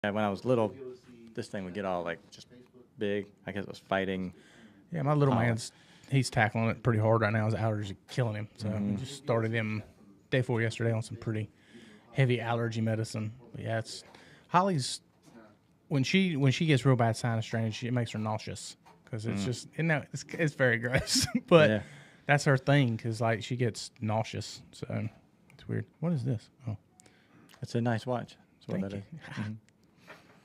Yeah, when I was little, this thing would get all like just big. I guess it was fighting. Yeah, my little Oh. man's he's tackling it pretty hard right now. His allergies are killing him. So we just started him day before yesterday on some pretty heavy allergy medicine. But yeah, it's Holly's when she gets real bad sinus drainage, it makes her nauseous because it's just it's very gross. But Yeah. that's her thing because like she gets nauseous. So it's weird. What is this? Oh, It's a nice watch. That's what thank that you. is.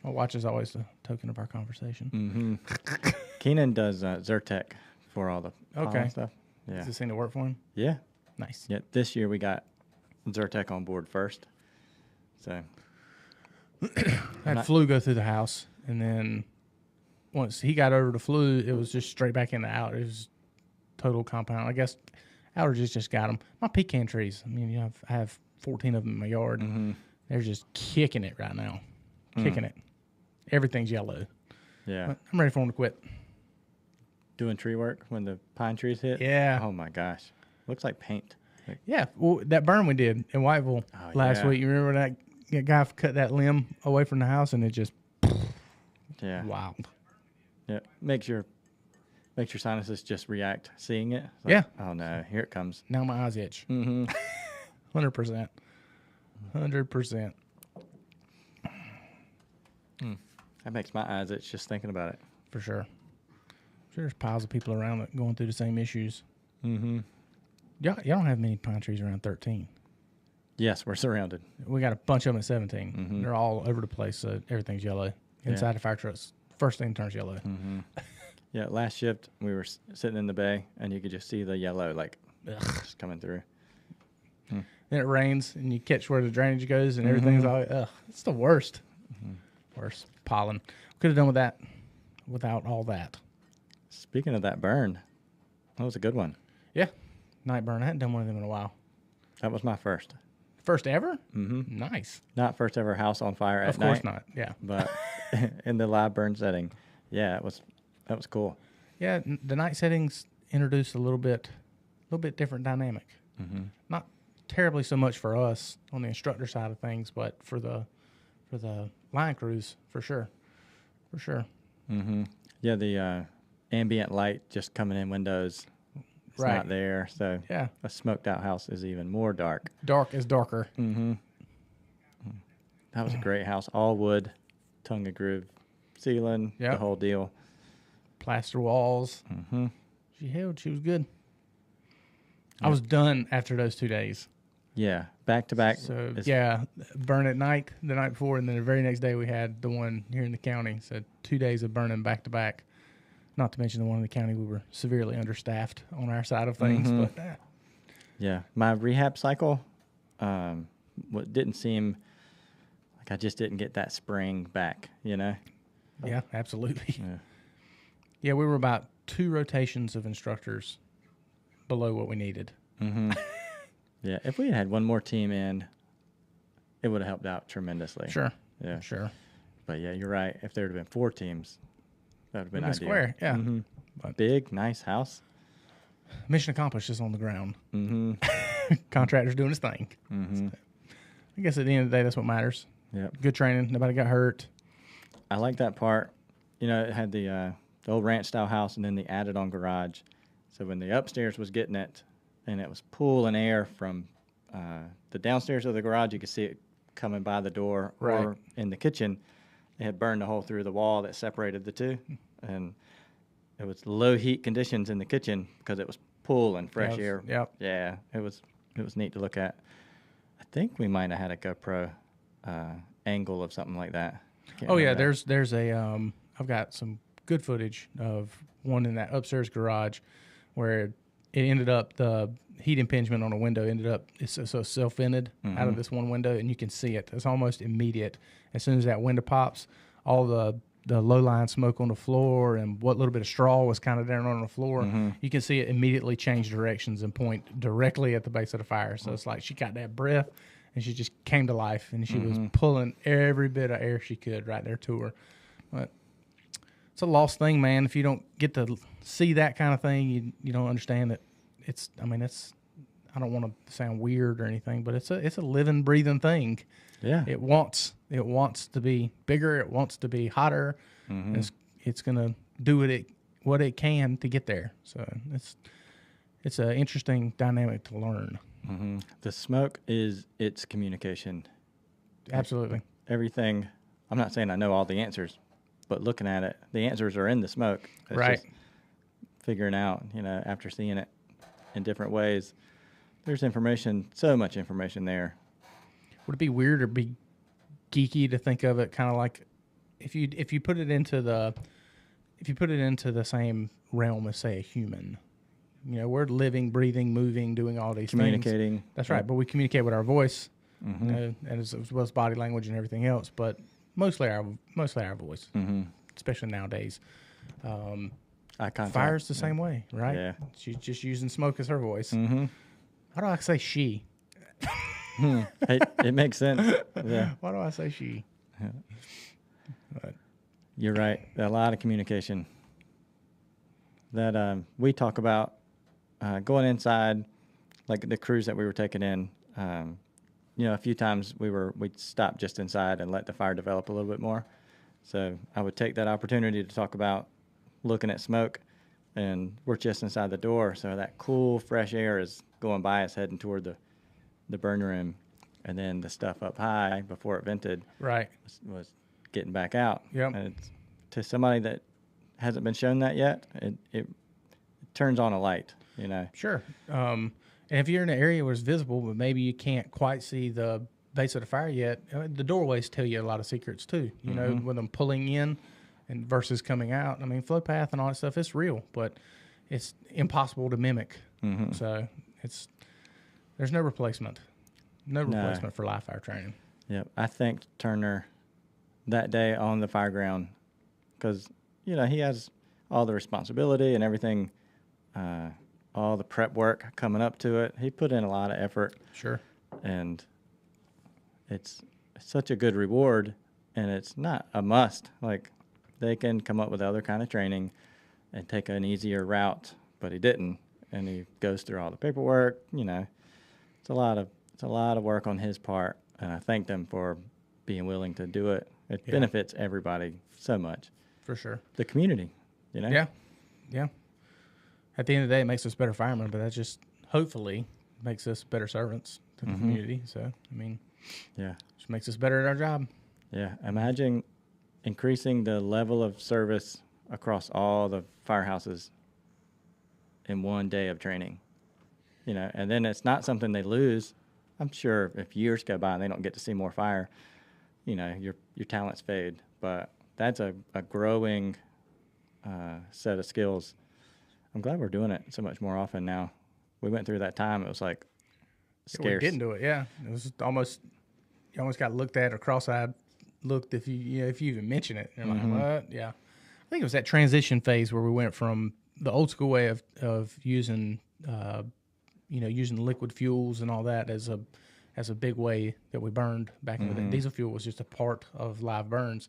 My watch is always the token of our conversation. Keenan does Zyrtec for all the pollen Okay. stuff. Yeah. Does this seem to work for him? Yeah. Nice. Yeah. This year we got Zyrtec on board first. So I had flu go through the house, and then once he got over the flu, it was just straight back into out. It was total compound. I guess allergies just got him. My pecan trees. I mean, I have 14 of them in my yard. They're just kicking it right now, kicking it. Everything's yellow. yeah. But I'm ready for them to quit. Doing tree work when the pine trees hit. Yeah. Oh my gosh. Looks like paint. Like, Yeah, well, that burn we did in Whiteville last yeah. week. You remember that guy cut that limb away from the house, and it just yeah. wild. Yeah. Makes your sinuses just react seeing it. It's Yeah. Oh no, here it comes. Now my eyes itch. 100%. 100%. That makes my eyes itch just thinking about it. For sure. I'm sure there's piles of people around that going through the same issues. Y'all don't have many pine trees around 13. Yes, we're surrounded. We got a bunch of them at 17. They're all over the place, so everything's yellow. Inside the fire trucks, first thing turns yellow. Yeah, last shift we were sitting in the bay and you could just see the yellow like just coming through. Then it rains, and you catch where the drainage goes, and everything's all, it's the worst. Worst. Pollen. Could have done with that without all that. Speaking of that burn, that was a good one. Yeah. Night burn. I hadn't done one of them in a while. That was my first. First ever? Mm-hmm. Nice. Not first ever house on fire at Of night. course not. Yeah. But in the live burn setting, yeah, that was cool. Yeah, the night settings introduced a little bit different dynamic. Not terribly so much for us on the instructor side of things, but for the line crews, for sure. Yeah, the ambient light just coming in windows, it's Right. not there. So Yeah. a smoked out house is even more dark. Dark is darker. That was a great house, all wood, tongue of groove ceiling, the Yep. whole deal. Plaster walls. She held. She was good. I was done after those 2 days. Yeah, back to back. So is- yeah, burn at night the night before, and then the very next day we had the one here in the county. So 2 days of burning back to back. Not to mention the one in the county we were severely understaffed on our side of things. But Yeah, my rehab cycle, what didn't seem like I just didn't get that spring back. You know. yeah, absolutely. Yeah. Yeah, we were about 2 rotations of instructors below what we needed. Yeah, if we had one more team in, it would have helped out tremendously. Sure. Yeah. Sure. But yeah, you're right. If there would have been 4 teams, that would have been We've ideal. square. Yeah. But Big, nice house. mission accomplished is on the ground. Contractor's doing his thing. So, I guess at the end of the day, that's what matters. Yep. Good training. Nobody got hurt. I like that part. You know, it had the old ranch style house and then the added on garage. So when the upstairs was getting it and it was pulling air from the downstairs of the garage, you could see it coming by the door Right. or in the kitchen. It had burned a hole through the wall that separated the two. And it was low heat conditions in the kitchen because it was pulling fresh air. Yep. Yeah, it was neat to look at. I think we might have had a GoPro angle of something like that. Can't Oh yeah, remember that. there's a I've got some good footage of one in that upstairs garage where it ended up the heat impingement on a window ended up it's so self-vented out of this one window, and you can see it. It's almost immediate. As soon as that window pops, all the low line smoke on the floor and what little bit of straw was kind of down on the floor, you can see it immediately change directions and point directly at the base of the fire. So it's like she got that breath and she just came to life, and she was pulling every bit of air she could right there to her. But it's a lost thing, man. If you don't get to see that kind of thing, you don't understand that it's, I mean, it's, I don't want to sound weird or anything, but it's a living, breathing thing. Yeah. It wants It wants to be bigger. It wants to be hotter. Mm-hmm. It's going to do what it can to get there. So it's an interesting dynamic to learn. Mm-hmm. The smoke is its communication. Absolutely. Everything. I'm not saying I know all the answers, but looking at it, the answers are in the smoke. It's Right. just figuring out, after seeing it in different ways, there's information, so much information there. Would it be weird or be geeky to think of it kind of like if you put it into the same realm as, say, a human? We're living, breathing, moving, doing all these Communicating. things. That's right. But we communicate with our voice, Mm-hmm. and as well as body language and everything else. But mostly our voice, Mm-hmm. especially nowadays. Eye contact. Fire's the same way, right? Yeah. She's just using smoke as her voice. Mm-hmm. How do I say she? It makes sense. Yeah. Why do I say she? You're right. A lot of communication. That we talk about going inside, like the cruise that we were taking in. A few times we'd stop just inside and let the fire develop a little bit more. So I would take that opportunity to talk about looking at smoke, and we're just inside the door, so that cool, fresh air is going by us, heading toward the burn room, and then the stuff up high before it vented Right. was getting back out. Yep. And it's, to somebody that hasn't been shown that yet, it turns on a light, Sure. And if you're in an area where it's visible, but maybe you can't quite see the base of the fire yet, the doorways tell you a lot of secrets too. With them pulling in and versus coming out. I mean, flow path and all that stuff, it's real, but it's impossible to mimic. Mm-hmm. So there's no replacement. No replacement for live fire training. Yep. I thanked Turner that day on the fire ground because, he has all the responsibility and everything, all the prep work coming up to it. He put in a lot of effort. Sure. And it's such a good reward, and it's not a must. Like, they can come up with other kind of training and take an easier route, but he didn't. And he goes through all the paperwork, It's a lot of work on his part, and I thanked him for being willing to do it. It benefits everybody so much. For sure. The community, Yeah. Yeah. At the end of the day, it makes us better firemen, but that just hopefully makes us better servants to the community. So, I mean, Yeah. just makes us better at our job. Yeah. Imagine increasing the level of service across all the firehouses in one day of training, and then it's not something they lose. I'm sure if years go by and they don't get to see more fire, your talents fade. But that's a growing set of skills. I'm glad we're doing it so much more often now. We went through that time. It was like scarce. We didn't do it. Yeah. It was almost, you almost got looked at or cross-eyed looked if you even mention it. You're like, what? Yeah. I think it was that transition phase where we went from the old school way of using, using liquid fuels and all that as a big way that we burned back in the day. Diesel fuel was just a part of live burns,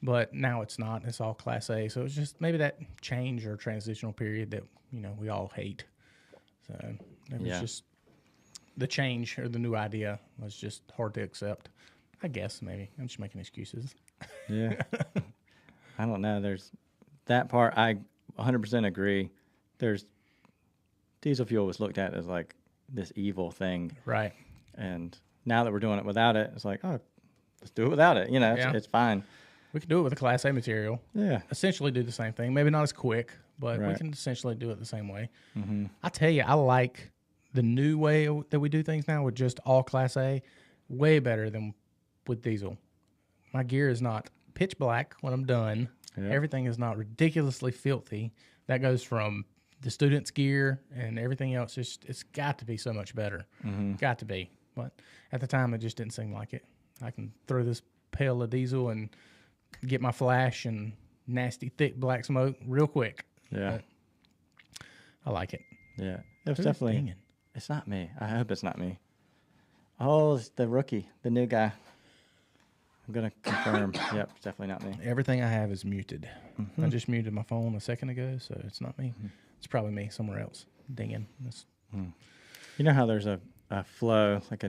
but now it's not. It's all Class A. So it's just maybe that change or transitional period that we all hate. So it was just the change or the new idea was just hard to accept. I guess maybe I'm just making excuses. Yeah. I don't know. There's that part. I 100% agree. There's diesel fuel was looked at as like this evil thing. Right. And now that we're doing it without it, it's like, oh, let's do it without it. It's fine. We can do it with a Class A material. Yeah. Essentially do the same thing. Maybe not as quick, but we Right. can essentially do it the same way. Mm-hmm. I tell you, I like the new way that we do things now with just all Class A way better than with diesel. My gear is not pitch black when I'm done. Yeah. Everything is not ridiculously filthy. That goes from the student's gear and everything else. It's got to be so much better. Mm-hmm. Got to be. But at the time, it just didn't seem like it. I can throw this pail of diesel and get my flash and nasty, thick black smoke real quick. Yeah. But I like it. Yeah. It was Who's definitely. dinging? It's not me. I hope it's not me. Oh, it's the rookie, the new guy. I'm going to confirm. Yep, it's definitely not me. Everything I have is muted. Mm-hmm. I just muted my phone a second ago, so it's not me. It's probably me somewhere else dinging. You know how there's a flow, like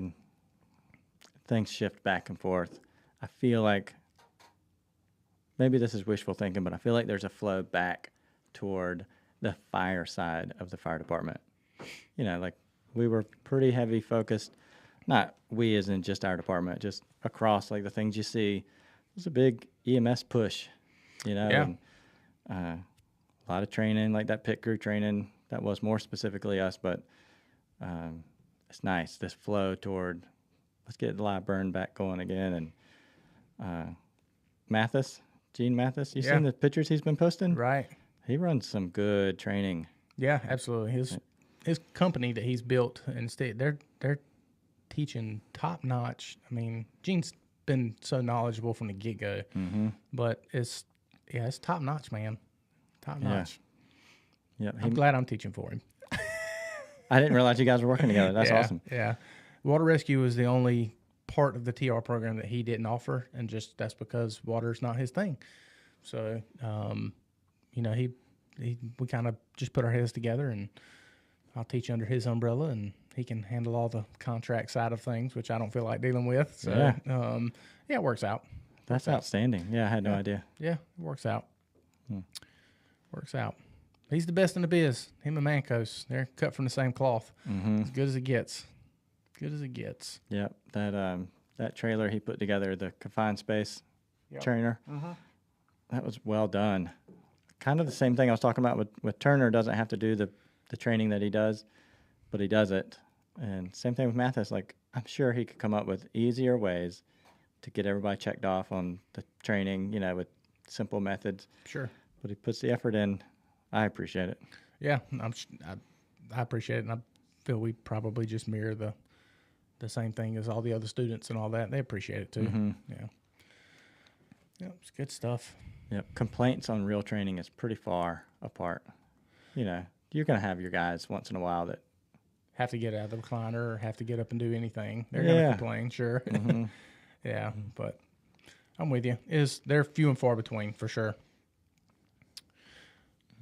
things shift back and forth. I feel like maybe this is wishful thinking, but I feel like there's a flow back toward the fire side of the fire department. You know, like we were pretty heavy focused, not we as in just our department, just across like the things you see. It was a big EMS push, you know, Yeah. and a lot of training, like that pit crew training. That was more specifically us, but it's nice, this flow toward let's get the live burn back going again. And Mathis, Gene Mathis, you Yeah. seen the pictures he's been posting? Right. He runs some good training. Yeah, absolutely. His company that he's built and they're teaching top notch. I mean, Gene's been so knowledgeable from the get go, but it's top notch, man. Top notch. Yep. I'm glad I'm teaching for him. I didn't realize you guys were working together. That's Yeah, awesome. Yeah. Water rescue was the only part of the TR program that he didn't offer, and just that's because water's not his thing. So, you know, we kind of just put our heads together, and I'll teach under his umbrella, and he can handle all the contract side of things, which I don't feel like dealing with. So, yeah, it works out. That's outstanding. Yeah, I had no idea. Yeah, it works out. Works out. He's the best in the biz. Him and Mancos, they're cut from the same cloth. As good as it gets. Good as it gets. Yep. That trailer he put together, the confined space trainer, that was well done. Kind of the same thing I was talking about with Turner. Doesn't have to do the training that he does, but he does it. And same thing with Mathis. Like, I'm sure he could come up with easier ways to get everybody checked off on the training, you know, with simple methods. Sure. But he puts the effort in. I appreciate it. Yeah, I appreciate it, and I feel we probably just mirror the same thing as all the other students and all that. They appreciate it too. Yeah. It's good stuff. Yep. Complaints on real training is pretty far apart. You know, you're going to have your guys once in a while that Have to get out of the recliner or have to get up and do anything. They're going to complain, sure. Yeah, but I'm with you. They're few and far between for sure.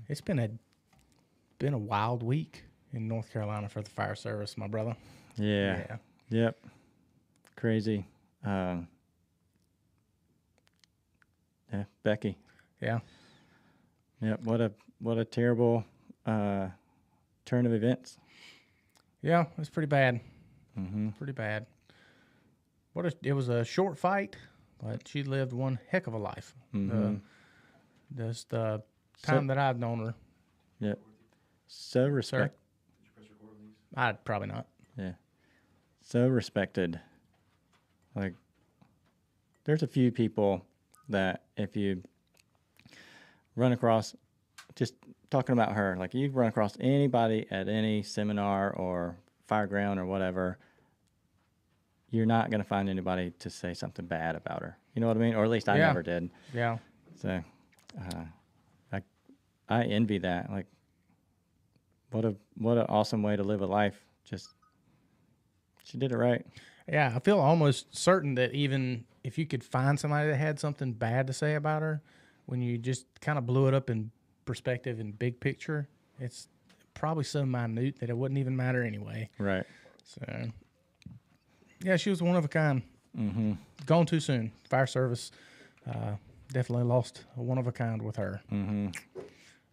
It's been a wild week in North Carolina for the fire service, my brother. Yeah. Yep. Crazy. Yeah, Becky. Yeah. Yep. What a terrible turn of events. Yeah, it's pretty bad. Pretty bad. It was a short fight, but she lived one heck of a life. Just the time that I've known her. Yep. So respect. I'd probably not. Yeah. So respected. Like, there's a few people that if you run across, just talking about her, like you run across anybody at any seminar or fireground or whatever, you're not going to find anybody to say something bad about her. You know what I mean? Or at least I never did. Yeah. So I envy that. Like, what an awesome way to live a life. Just, she did it right. Yeah, I feel almost certain that even if you could find somebody that had something bad to say about her, when you just kind of blew it up in perspective and big picture, it's probably so minute that it wouldn't even matter anyway. Right. So, yeah, she was one of a kind. Gone too soon. Fire service definitely lost a one of a kind with her. And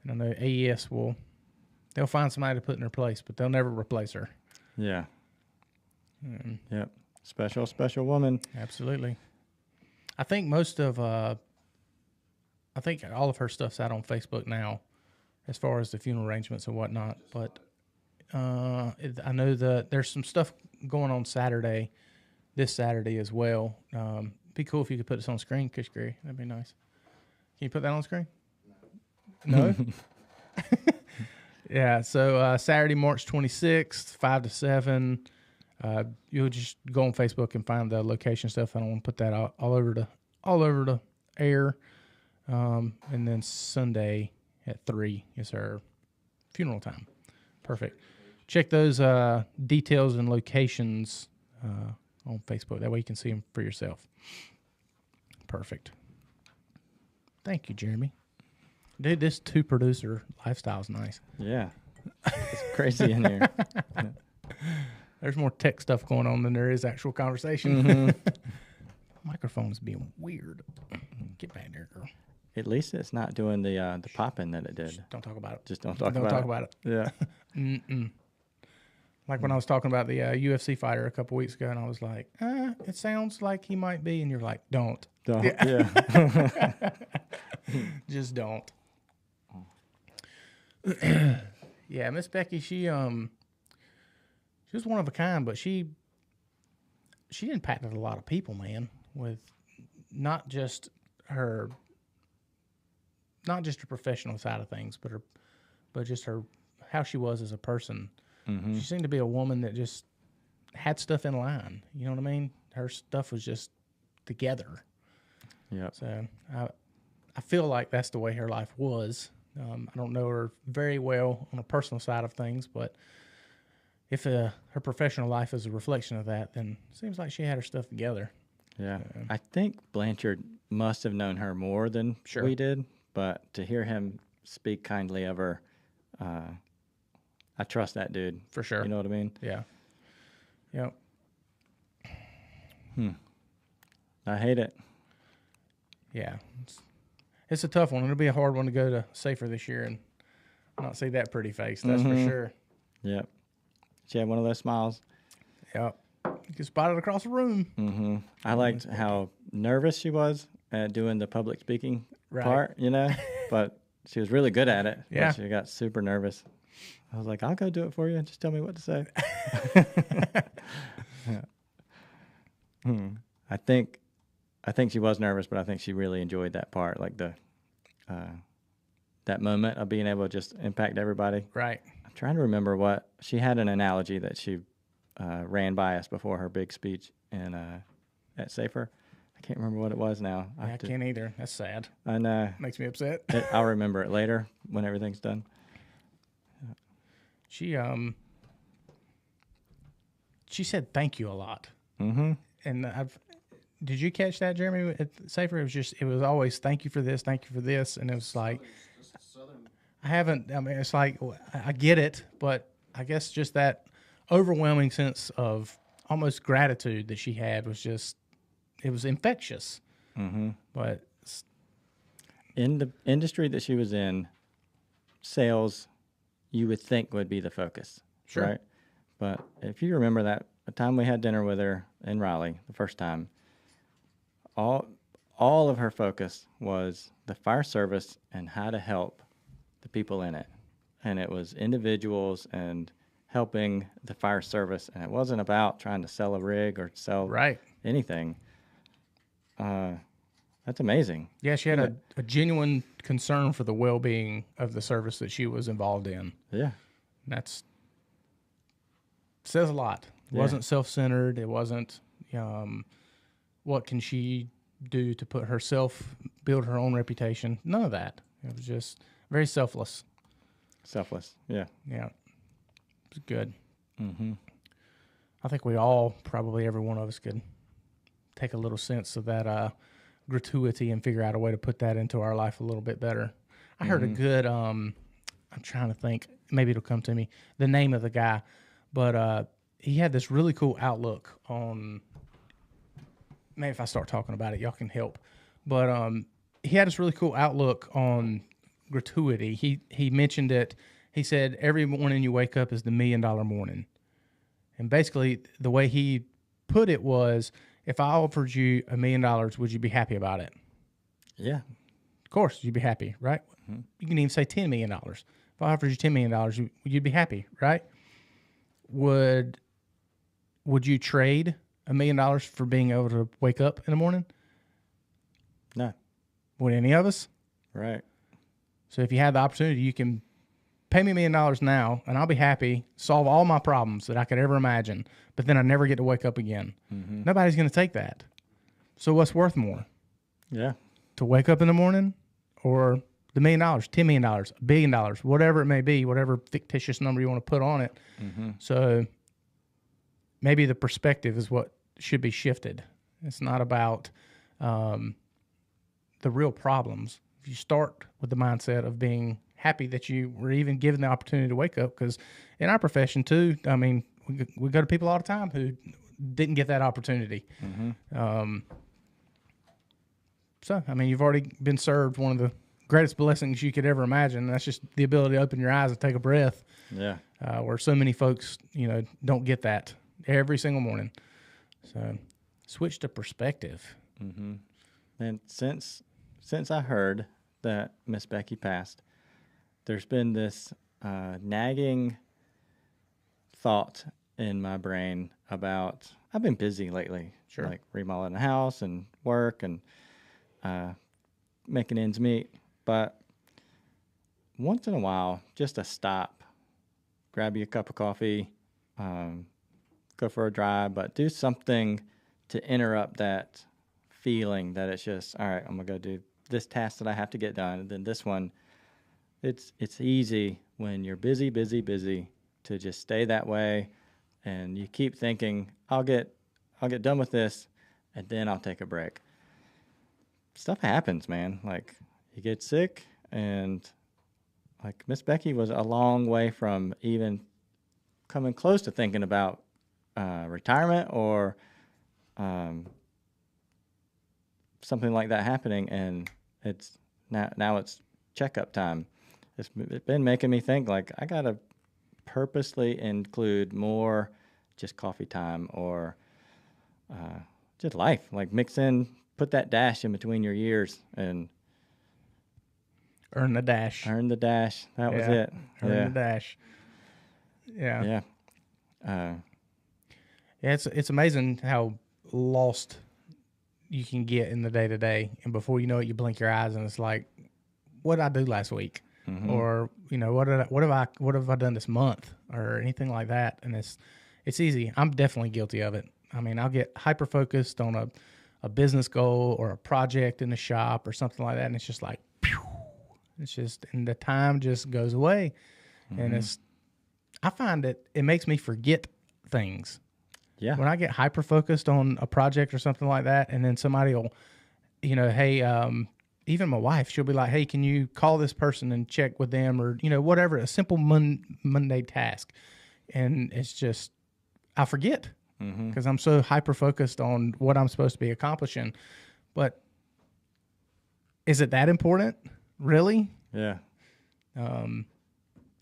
I know AES they'll find somebody to put in her place, but they'll never replace her. Yeah. Yep. Special woman. Absolutely. I think I think all of her stuff's out on Facebook now, as far as the funeral arrangements and whatnot. But I know that there's some stuff going on this Saturday as well. Be cool if you could put this on screen, Kish Gary. That'd be nice. Can you put that on screen? No? Yeah, so Saturday, March 26th, 5 to 7. You'll just go on Facebook and find the location stuff. I don't want to put that all over the air. And then Sunday at 3 is her funeral time. Perfect. Check those details and locations on Facebook. That way you can see them for yourself. Perfect. Thank you, Jeremy. Dude, this two-producer lifestyle is nice. Yeah. It's crazy in here. There's more tech stuff going on than there is actual conversation. Oh, my microphone's being weird. Get back there, girl. At least it's not doing the popping that it did. Don't talk about it. Just don't talk Don't about talk it. about it. Yeah. Like when I was talking about the UFC fighter a couple weeks ago, and I was like, it sounds like he might be. And you're like, don't. Don't. Yeah. Just don't. Yeah, Miss Becky, she was one of a kind, but she impacted a lot of people, man, with not just her professional side of things, but just her how she was as a person. Mm-hmm. She seemed to be a woman that just had stuff in line. You know what I mean? Her stuff was just together. Yep. So I feel like that's the way her life was. I don't know her very well on a personal side of things, but if her professional life is a reflection of that, then it seems like she had her stuff together. Yeah. I think Blanchard must have known her more than Sure. we did, but to hear him speak kindly of her, I trust that dude. For sure. You know what I mean? Yeah. Yep. I hate it. Yeah. It's a tough one. It'll be a hard one to go to Safer this year and not see that pretty face. That's for sure. Yep. She had one of those smiles. Yep. You can spot it across the room. Mm-hmm. I liked how nervous she was at doing the public speaking Right. part, you know, but she was really good at it. but Yeah. she got super nervous. I was like, I'll go do it for you. Just tell me what to say. I think she was nervous, but I think she really enjoyed that part, like that moment of being able to just impact everybody. Right. I'm trying to remember what she had an analogy that she ran by us before her big speech at Safer. I can't remember what it was now. I can't either. That's sad. I know. Makes me upset. I'll remember it later when everything's done. She said thank you a lot. Mm-hmm. And did you catch that, Jeremy? At Safer, it was always thank you for this, and it was like I haven't. I mean, it's like I get it, but I guess just that overwhelming sense of almost gratitude that she had was just it was infectious. Mm-hmm. But In the industry that she was in, sales, you would think would be the focus, Sure. right? But if you remember that the time we had dinner with her in Raleigh the first time, all of her focus was the fire service and how to help the people in it. And it was individuals and helping the fire service. And it wasn't about trying to sell a rig or sell right. anything. That's amazing. Yeah, she had a genuine concern for the well-being of the service that she was involved in. Yeah. That's says a lot. It Yeah. wasn't self-centered. It wasn't what can she do to put herself, build her own reputation. None of that. It was just very selfless. Selfless. Yeah. Yeah, it was good. Mm-hmm. I think we all, probably every one of us, could take a little sense of that gratuity and figure out a way to put that into our life a little bit better. I heard a good, I'm trying to think, maybe it'll come to me, the name of the guy, but he had this really cool outlook on, maybe if I start talking about it, y'all can help. But he had this really cool outlook on gratuity. He mentioned it. He said, every morning you wake up is the $1 million morning. And basically the way he put it was, if I offered you $1 million, would you be happy about it? Yeah. Of course, you'd be happy, right? Mm-hmm. You can even say $10 million. If I offered you $10 million, you'd be happy, right? Would you trade $1 million for being able to wake up in the morning? No. Would any of us? Right. So if you had the opportunity, you can pay me $1 million now, and I'll be happy, solve all my problems that I could ever imagine, but then I never get to wake up again. Mm-hmm. Nobody's going to take that. So what's worth more? Yeah. To wake up in the morning, or the $1 million, $10 million, $1 billion, whatever it may be, whatever fictitious number you want to put on it. Mm-hmm. So maybe the perspective is what should be shifted. It's not about the real problems. If you start with the mindset of being happy that you were even given the opportunity to wake up, because in our profession too, I mean, we go to people all the time who didn't get that opportunity. Mm-hmm. So, I mean, you've already been served one of the greatest blessings you could ever imagine. And that's just the ability to open your eyes and take a breath, Yeah. where so many folks, don't get that every single morning. So, switch to perspective. And since I heard that Miss Becky passed, there's been this nagging thought in my brain about I've been busy lately, Sure. like remodeling the house and work and making ends meet. But once in a while, just to stop, grab you a cup of coffee, go for a drive, but do something to interrupt that feeling that it's just, all right, I'm going to go do this task that I have to get done. And then this one, it's easy when you're busy to just stay that way. And you keep thinking, I'll get done with this and then I'll take a break. Stuff happens, man. Like you get sick, and like Miss Becky was a long way from even coming close to thinking about retirement or something like that happening. And it's now it's checkup time. It's been making me think like I gotta purposely include more just coffee time or just life. Like put that dash in between your years and Earn the dash. earn the dash. That was Yeah. it. Earn the dash. Yeah. Yeah. Yeah, it's amazing how lost you can get in the day to day, and before you know it, you blink your eyes, and it's like, what did I do last week, or what have I done this month, or anything like that. And it's easy. I'm definitely guilty of it. I mean, I'll get hyper focused on a business goal or a project in the shop or something like that, and it's just like, pew, it's just, and the time just goes away, and I find that it makes me forget things. Yeah. When I get hyper focused on a project or something like that, and then somebody will, hey, even my wife, she'll be like, hey, can you call this person and check with them, or, whatever, a simple Monday task. And it's just, I forget because I'm so hyper focused on what I'm supposed to be accomplishing. But is it that important? Really? Yeah.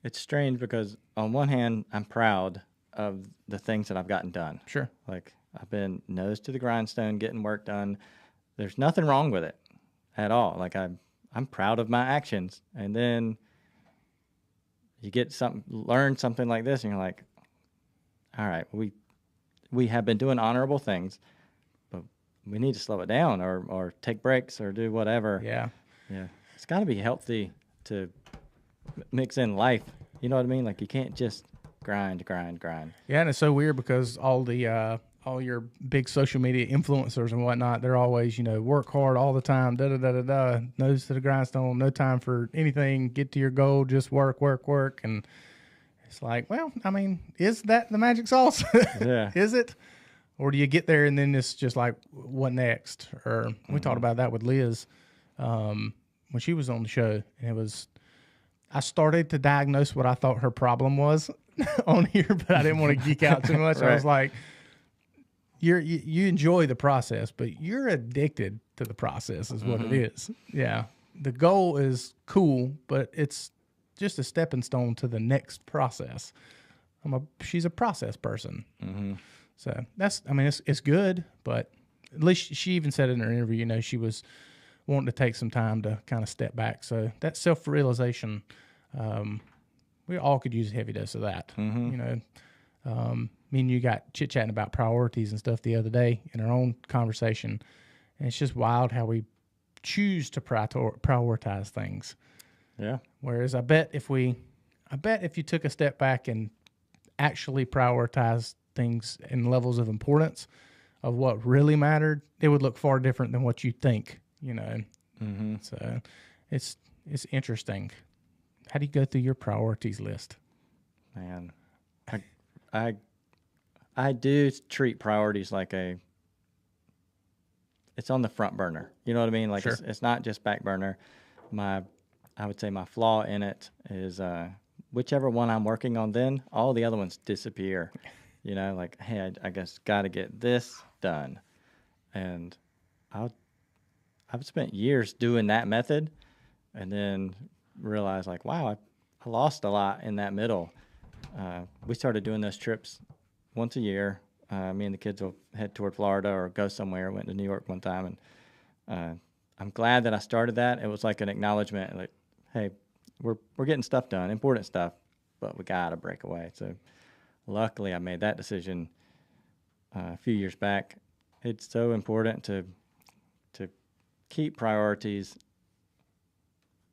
It's strange because on one hand, I'm proud of the things that I've gotten done. Sure. Like I've been nose to the grindstone, getting work done. There's nothing wrong with it at all. Like I'm proud of my actions. And then you learn something like this, and you're like, all right, we have been doing honorable things, but we need to slow it down or take breaks or do whatever. Yeah. Yeah. It's got to be healthy to mix in life. You know what I mean? Like you can't just grind. Yeah, and it's so weird because all your big social media influencers and whatnot, they're always, work hard all the time, nose to the grindstone, no time for anything, get to your goal, just work. And it's like, well, I mean, is that the magic sauce? Yeah. Is it? Or do you get there and then it's just like, what next? Or we talked about that with Liz when she was on the show, and I started to diagnose what I thought her problem was on here, but I didn't want to geek out too much. Right. I was like, you enjoy the process, but you're addicted to the process is what it is. Yeah. The goal is cool, but it's just a stepping stone to the next process. She's a process person. So it's good, but at least she even said in her interview, she was wanting to take some time to kind of step back. So that self-realization, we all could use a heavy dose of that. Me and you got chit-chatting about priorities and stuff the other day in our own conversation. And it's just wild how we choose to prioritize things. Yeah. Whereas I bet if you took a step back and actually prioritized things in levels of importance of what really mattered, it would look far different than what you think, So it's interesting. How do you go through your priorities list? Man, I do treat priorities like it's on the front burner. You know what I mean? Like Sure. it's not just back burner. I would say my flaw in it is whichever one I'm working on, then all the other ones disappear. Like, hey, I guess got to get this done, and I've spent years doing that method, and then realized like, wow, I lost a lot in that middle. We started doing those trips once a year. Me and the kids will head toward Florida or go somewhere. Went to New York one time, and I'm glad that I started that. It was like an acknowledgement, like, hey, we're getting stuff done, important stuff, but we gotta break away. So luckily, I made that decision a few years back. It's so important to keep priorities.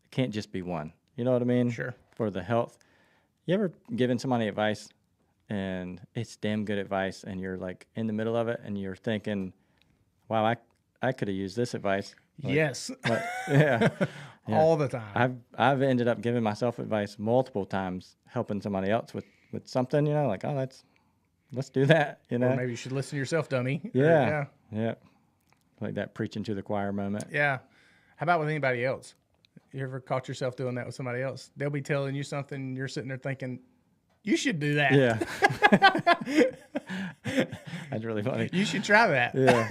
It can't just be one. You know what I mean? Sure. For the health. You ever given somebody advice and it's damn good advice and you're like in the middle of it and you're thinking, wow, I could have used this advice. Like, yes. Like, yeah. Yeah. All the time. I've ended up giving myself advice multiple times, helping somebody else with something, you know, like, oh, let's do that, you know. Or maybe you should listen to yourself, dummy. Yeah. Yeah. Like that preaching to the choir moment. Yeah. How about with anybody else? You ever caught yourself doing that with somebody else? They'll be telling you something and you're sitting there thinking, you should do that. Yeah. That's really funny. You should try that. Yeah.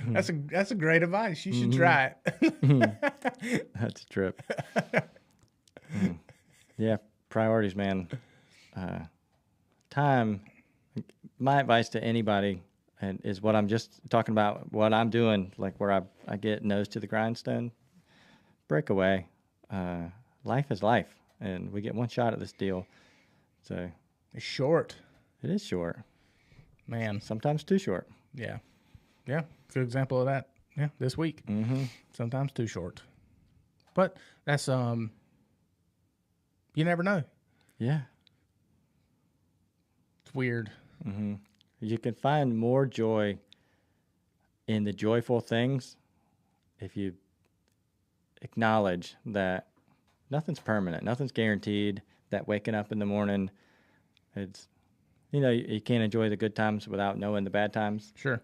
That's a great advice. You should try it. That's a trip. Yeah. Priorities, man. Time. My advice to anybody and is what I'm just talking about, what I'm doing, like where I get nose to the grindstone. Break away. Life is life, and we get one shot at this deal. So It's short. it is short. Man. Sometimes too short. Yeah. Yeah. Good example of that. Yeah. This week. Mm-hmm. Sometimes too short. But that's, you never know. Yeah. It's weird. Mm-hmm. You can find more joy in the joyful things if you acknowledge that nothing's permanent, nothing's guaranteed. That waking up in the morning, it's, you know, you can't enjoy the good times without knowing the bad times. Sure.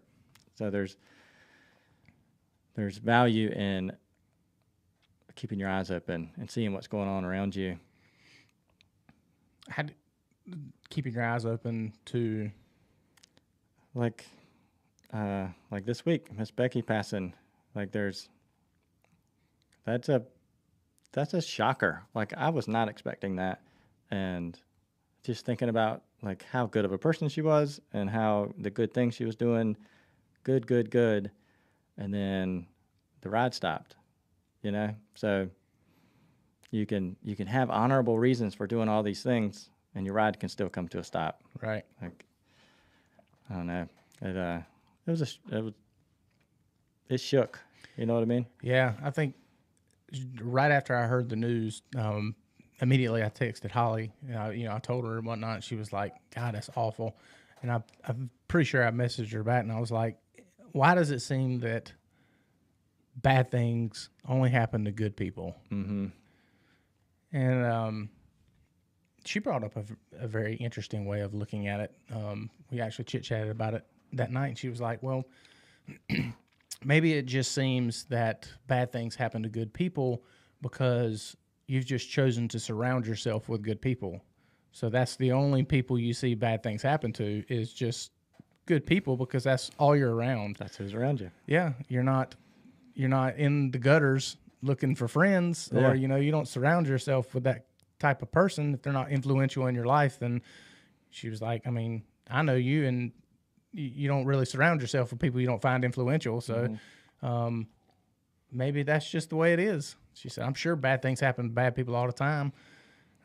So there's value in keeping your eyes open and seeing what's going on around you. Keeping your eyes open to, Like this week, Miss Becky passing. Like that's a shocker. Like I was not expecting that, and just thinking about like how good of a person she was and how the good things she was doing, good, and then the ride stopped. You know, so you can have honorable reasons for doing all these things, and your ride can still come to a stop. right. Like I don't know, it shook. You know what I mean? Yeah. I think right after I heard the news, immediately I texted Holly. I told her and whatnot. She was like, God, that's awful. And I'm pretty sure I messaged her back and I was like, why does it seem that bad things only happen to good people? Mm-hmm. And she brought up a very interesting way of looking at it. We actually chit-chatted about it that night. And she was like, well, maybe it just seems that bad things happen to good people because you've just chosen to surround yourself with good people. So that's the only people you see bad things happen to is just good people because that's all you're around. That's who's around you. Yeah, you're not in the gutters looking for friends, Yeah. or you don't surround yourself with that type of person. If they're not influential in your life, then she was like, I mean, I know you, and you don't really surround yourself with people you don't find influential. So maybe that's just the way it is. She said, I'm sure bad things happen to bad people all the time.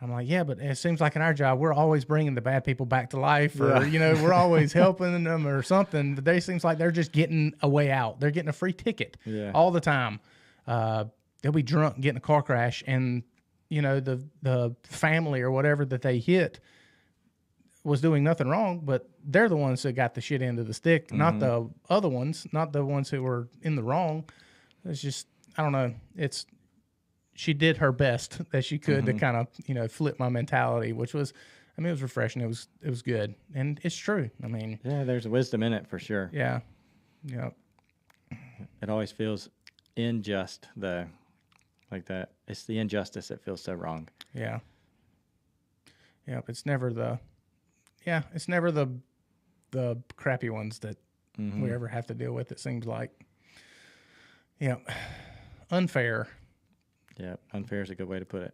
I'm like, yeah, but it seems like in our job, we're always bringing the bad people back to life, or, we're always helping them or something. But they seems like they're just getting a way out. They're getting a free ticket all the time. They'll be drunk, get in a car crash, and, the family or whatever that they hit was doing nothing wrong, but they're the ones that got the shit end of the stick, not the other ones, not the ones who were in the wrong. It's just, I don't know. She did her best that she could to kind of, flip my mentality, which was, it was refreshing. It was good. And it's true. I mean, Yeah, there's wisdom in it for sure. yeah. Yeah. It always feels unjust, though. Like that. It's the injustice that feels so wrong. Yeah. Yeah. It's never the crappy ones that we ever have to deal with, it seems like. Yeah, unfair. Yeah, unfair is a good way to put it.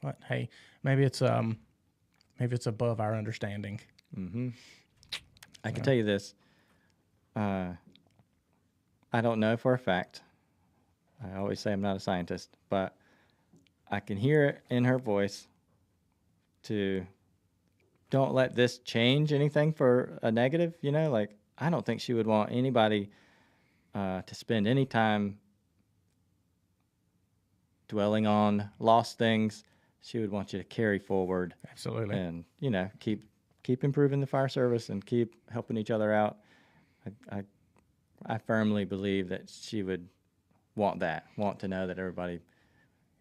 But hey, maybe it's above our understanding. I can tell you this. I don't know for a fact. I always say I'm not a scientist, but I can hear it in her voice to don't let this change anything for a negative, you know? Like, I don't think she would want anybody to spend any time dwelling on lost things. She would want you to carry forward. Absolutely. And, you know, keep improving the fire service and keep helping each other out. I firmly believe that she would want to know that everybody.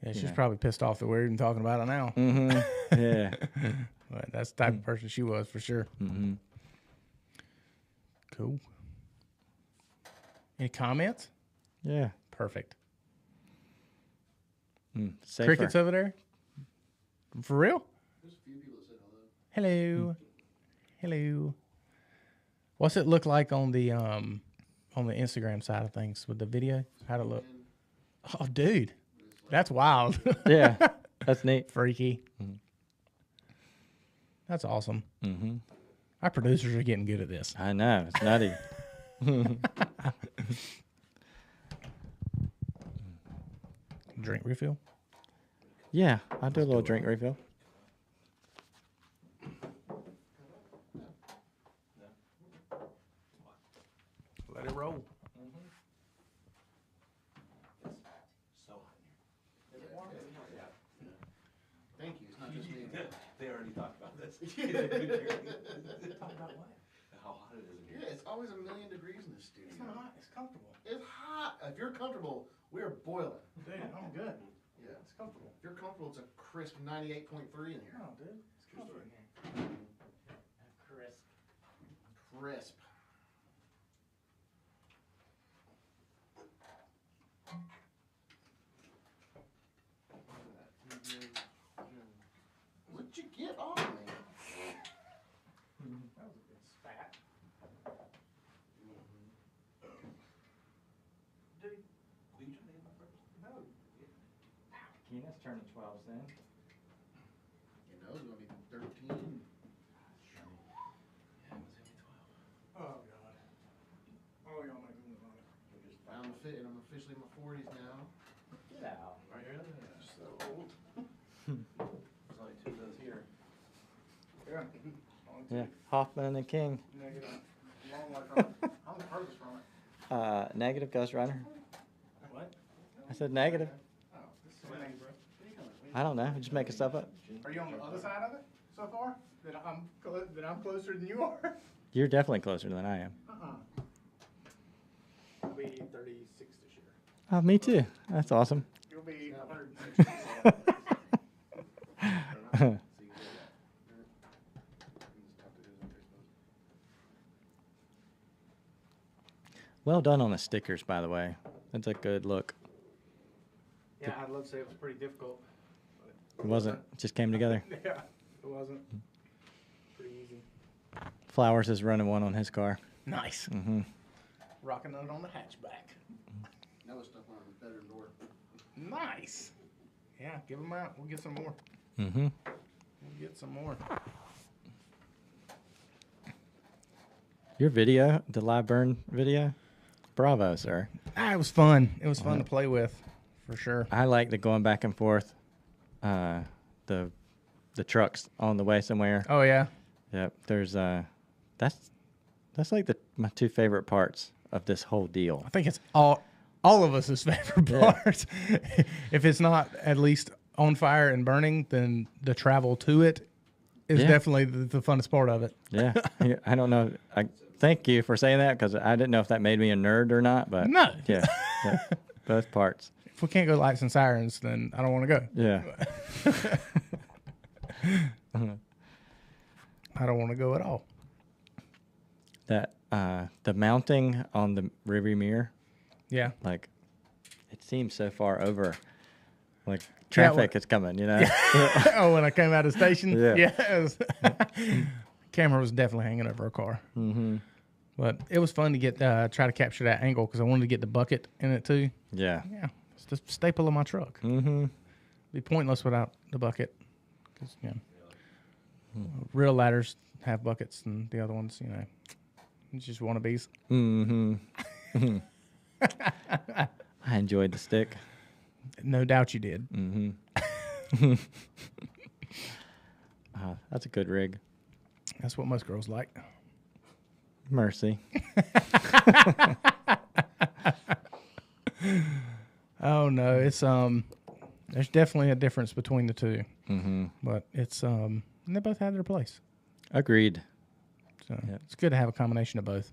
Yeah, she's probably pissed off that we're even talking about it now. Yeah. But that's the type of person she was for sure. Cool. Any comments? Yeah. Perfect. Safer. Crickets over there? For real? There's a few people that said hello. Hello. What's it look like on the Instagram side of things with the video? How'd it look? Oh, dude. That's wild. Yeah. That's neat. Freaky. That's awesome. Our producers are getting good at this. I know. It's nutty. Drink refill? Yeah. I'll do a little drink refill. Let it roll. Thank you. It's not just me. They already talked about this. Talk about what? How hot it is in here. Yeah, it's always 1,000,000 degrees in this studio. It's not hot. It's comfortable. It's hot. If you're comfortable, we're boiling. Dude, I'm good. Yeah. It's comfortable. If you're comfortable, it's a crisp 98.3 in here. No, dude. It's comfortable in here. Crisp. Crisp. What'd you get on me? That was a good spat. Dude, Will you turn the in first? no. Keena's turning 12 soon. You know, it's gonna be 13. Yeah, it was only 12. Oh, God. Oh, y'all making me run it. I'm officially in my 40s now. Get out. Right here? So old. There's only 2 of those here. Yeah. Yeah. Hoffman and King. Negative. Long way from it. I'm the furthest from it. Negative Ghost Runner. What? I said negative. Oh, this is negative, bro. I don't know. Just making stuff up. Are you on the other side of it so far? That I'm closer than you are? You're definitely closer than I am. I'll be 36 this year. Oh, me too. That's awesome. You'll be 160. Well done on the stickers, by the way. That's a good look. Yeah, I'd love to say it was pretty difficult. It wasn't. It just came together. Yeah, it wasn't. Pretty easy. Flowers is running one on his car. Nice. Mm-hmm. Rocking it on the hatchback. That was stuff on the bedroom door. Nice. Yeah, give them out. We'll get some more. Mm-hmm. We'll get some more. Your video, the live burn video, bravo, sir. It was fun. It was fun to play with, for sure. I like the going back and forth, the trucks on the way somewhere. Oh yeah. Yep. There's that's like my 2 favorite parts of this whole deal. I think it's all of us' favorite Yeah. part. If it's not at least on fire and burning, then the travel to it is Yeah. definitely the funnest part of it. Yeah. I don't know. Thank you for saying that because I didn't know if that made me a nerd or not. But No. yeah, both parts. If we can't go lights and sirens, then I don't want to go. Yeah. I don't want to go at all. That the mounting on the rearview mirror, Yeah. like it seems so far over. Like Yeah, traffic is coming, you know. Oh, when I came out of the station? Yeah. It was camera was definitely hanging over a car. Mm-hmm. But it was fun to get try to capture that angle because I wanted to get the bucket in it too. Yeah. Yeah, it's the staple of my truck. Mm-hmm. Be pointless without the bucket. 'Cause, real ladders have buckets, and the other ones, it's just wannabes. Mm-hmm. I enjoyed the stick. No doubt you did. Mm-hmm. That's a good rig. That's what most girls like. Mercy. Oh no, it's there's definitely a difference between the two, Mm-hmm. but it's they both have their place. Agreed. So Yep. it's good to have a combination of both.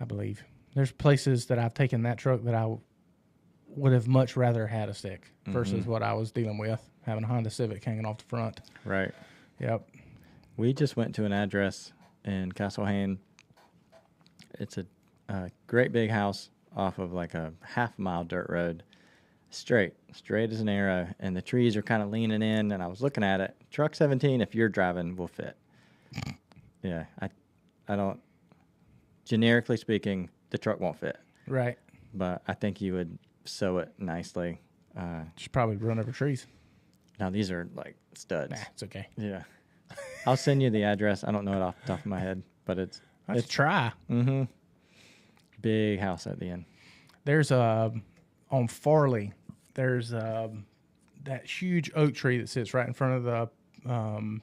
I believe there's places that I've taken that truck that I would have much rather had a stick versus what I was dealing with, having a Honda Civic hanging off the front. Right. Yep. We just went to an address in Castle Hayne. It's a great big house off of like a half-mile dirt road. Straight as an arrow. And the trees are kind of leaning in, and I was looking at it. Truck 17, if you're driving, will fit. Yeah, I don't, generically speaking, the truck won't fit. Right. But I think you would sew it nicely. Should probably run over trees. Now, these are like studs. Nah, it's okay. Yeah. I'll send you the address. I don't know it off the top of my head, but it's Let's try. mm-hmm. Big house at the end. There's on Farley. There's that huge oak tree that sits right in front of the